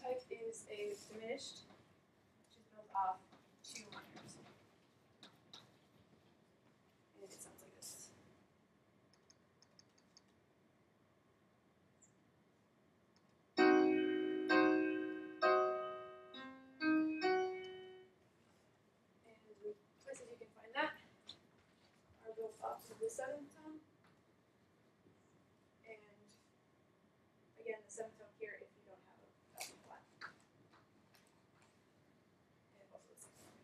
type is a diminished, which is built off two minors. And it sounds like this. And the places you can find that are built off of the seventh tone. And again, the seventh tone here if you don't have a flat. And also the sixth tone.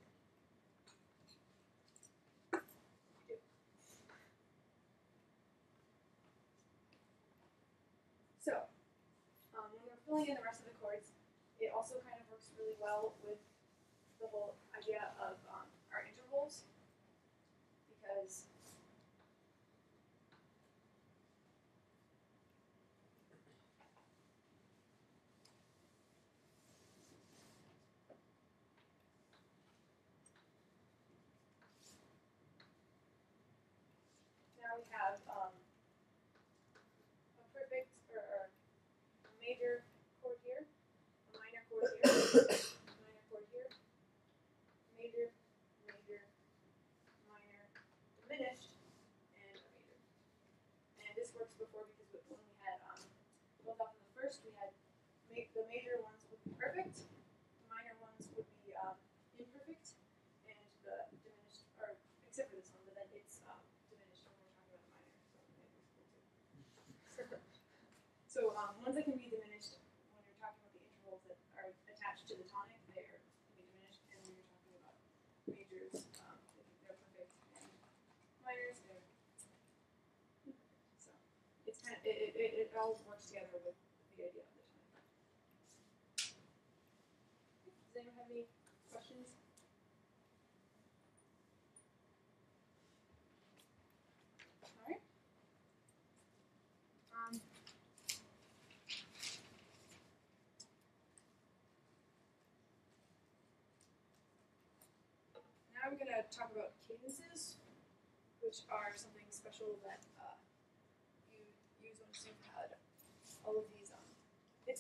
You do. So, when we're filling in the rest of the chords, it also kind of works really well with the whole idea of our intervals, because now we have a perfect or a major chord here, a minor chord here, a minor chord here, major, major, minor, diminished, and a major. And this works before because when we had built off in the first, we had the major ones would be perfect, the minor ones would be imperfect, and the diminished, or except for this one, but then it's diminished when we're talking about the minor, so it was cool too. So ones that can be diminished when you're talking about the intervals that are attached to the tonic, they can be diminished, and when you're talking about majors, they're perfect, and minors, they're imperfect. So it's kind of it all works together with the idea of the tonic. Does anyone have any questions? All right. Now we're going to talk about cadences, which are something special that you use once you've had all of these.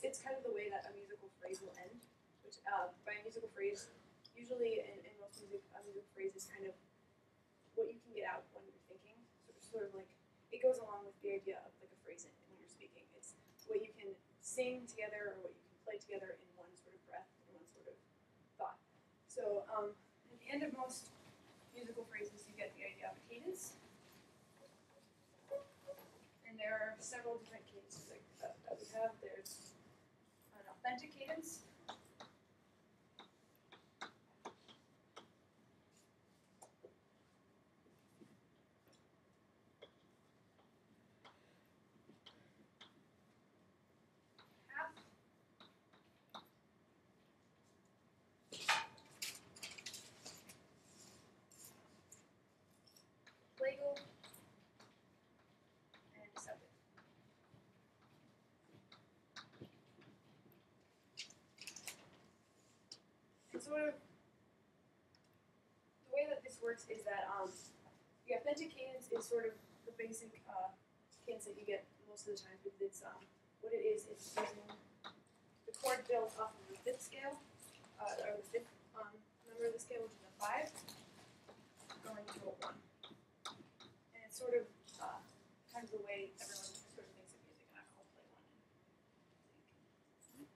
It's kind of the way that a musical phrase will end, which by a musical phrase, usually in most music, a musical phrase is kind of what you can get out when you're thinking. Sort of like, it goes along with the idea of like a phrase when you're speaking. It's what you can sing together or what you can play together in one sort of breath, in one sort of thought. So at the end of most musical phrases, you get the idea of a cadence. And there are several different cadences that we have. There's an authentic cadence. Half. Plagal. And deceptive. And sort of the way that this works is that the authentic cadence is sort of the basic cadence that you get most of the time, because it's what it is. It's using the chord built off of the fifth scale, or the fifth number of the scale, which is a 5, going to a 1. And it's sort of kind of the way everyone sort of thinks of music, and I'll play one and think.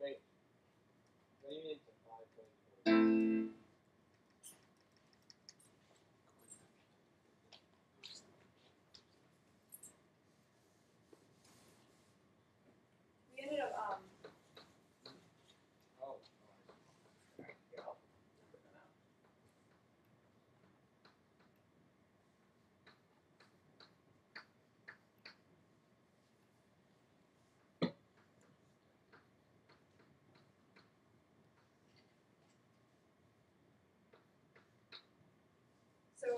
Wait. What do you mean to 5.4? We ended up Oh. here, I'll number them out. So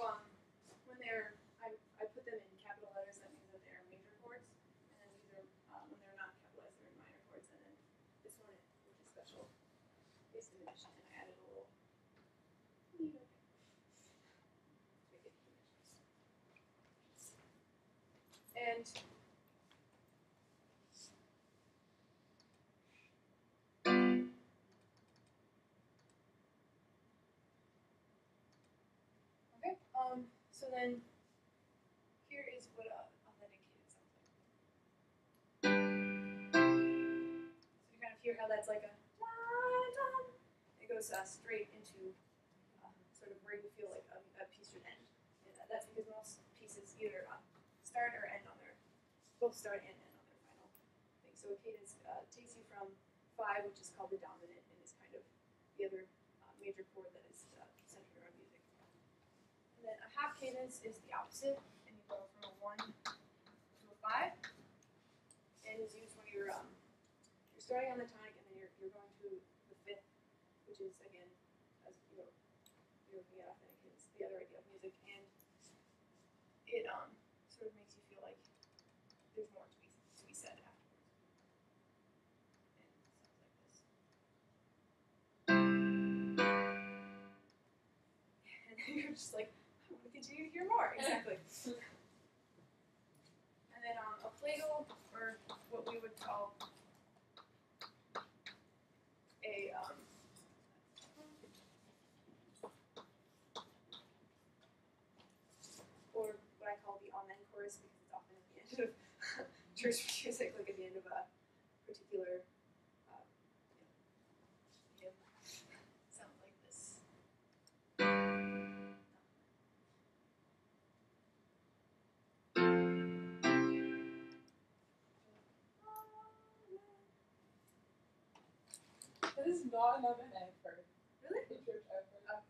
when they're, I put them in capital letters, that means that they're major chords, and then these are when they're not capitalized, they're in minor chords, and then this one, which is special, is diminished, and I added a little needle to make it diminished. And So then, here is what authenticated sounds like. So you kind of hear how that's like a da-dum. It goes straight into sort of where you feel like a piece should end. And that's because most pieces either start or end on their, both start and end on their final thing. So a cadence takes you from 5, which is called the dominant, and is kind of the other major chord that is centered around music. And then a half cadence is the opposite, and you go from a 1 to a 5, and is used when you're starting on the tonic, and then you're going to the 5th, which is again, as you're looking at authentic cadence, the other idea of music, and it sort of makes you feel like there's more to be said afterwards. And it sounds like this. And then you're just like, I want to continue to hear more. Exactly. And then a plagal, or what we would call a or what I call the amen chorus, because it's often at the end of church music, like at the end of a particular hymn. Sounds like this. This is not an oven I've heard. Really? In church I've heard.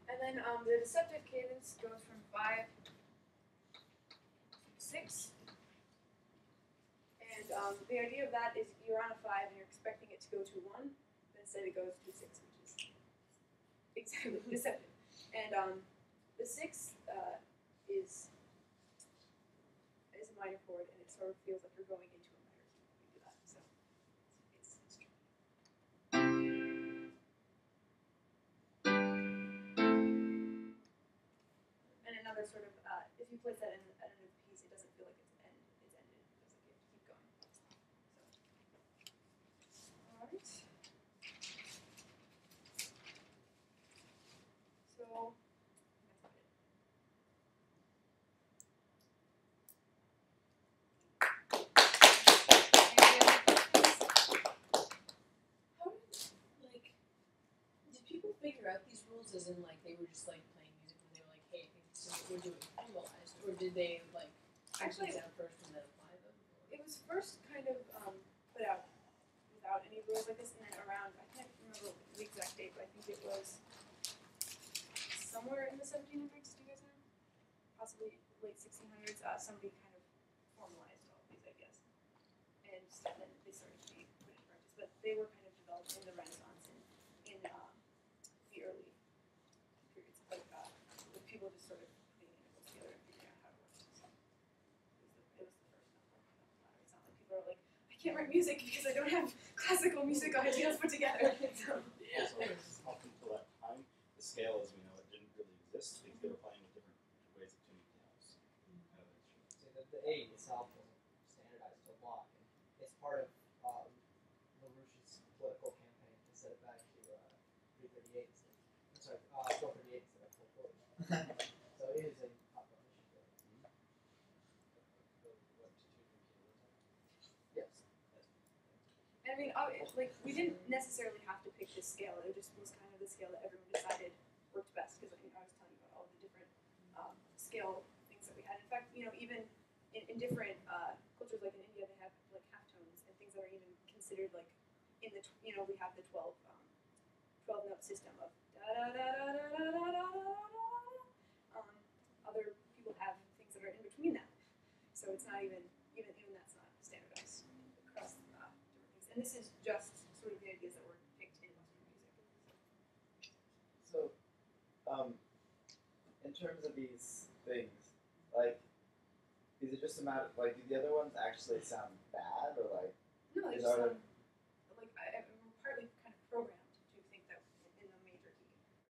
And then the deceptive cadence goes from 5 to 6. And the idea of that is you're on a 5 and you're expecting it to go to 1, but instead it goes to 6, which is exactly deceptive. And the 6 is a minor chord, and it sort of feels like you're going into a minor key when you do that. So it's tricky. And another sort of, if you place that in at a new piece, it doesn't feel like it's ended. It feels like you have to keep going. So, all right. So, that's about it. How did people figure out these rules as in like they were just like playing music and they were like, hey, this is what we're doing formalized, or did they like Actually, down first and then apply them? it was first kind of put out without any rules like this, and then around, I can't remember the exact date, but I think it was somewhere in the 1700s, do you guys know? Possibly late 1600s, somebody kind of formalized all of these ideas. And then they started to be put into practice. But they were kind of developed in the Renaissance and in the early periods, like with people just sort of putting intervals together and figuring out how it works. So it was the first novel. It's not like people are like, I can't write music because I don't have classical music ideas put together. So. Also, up until that time, the scale as we know it didn't really exist because they were playing with different ways of tuning pianos. See, the 8 itself wasn't standardized to block, and it's part of LaRouche's political campaign to set it back to 338 instead. I'm sorry, 438 instead of 440. So it is a hot button issue. Yes. I mean, like we didn't necessarily have to pick this scale. It just was kind of the scale that everyone decided worked best. Because I was telling you about all the different scale things that we had. In fact, even in different cultures, like in India, they have like half tones and things that are even considered like in the we have the 12 note system of da da da da da da da da da. Other people have things that are in between that. So it's not even that's not standardized across different things. And this is just sort of the ideas that were picked in Western music. So, in terms of these things, like, is it just a matter like do the other ones actually sound bad or like No, they is just Artem sound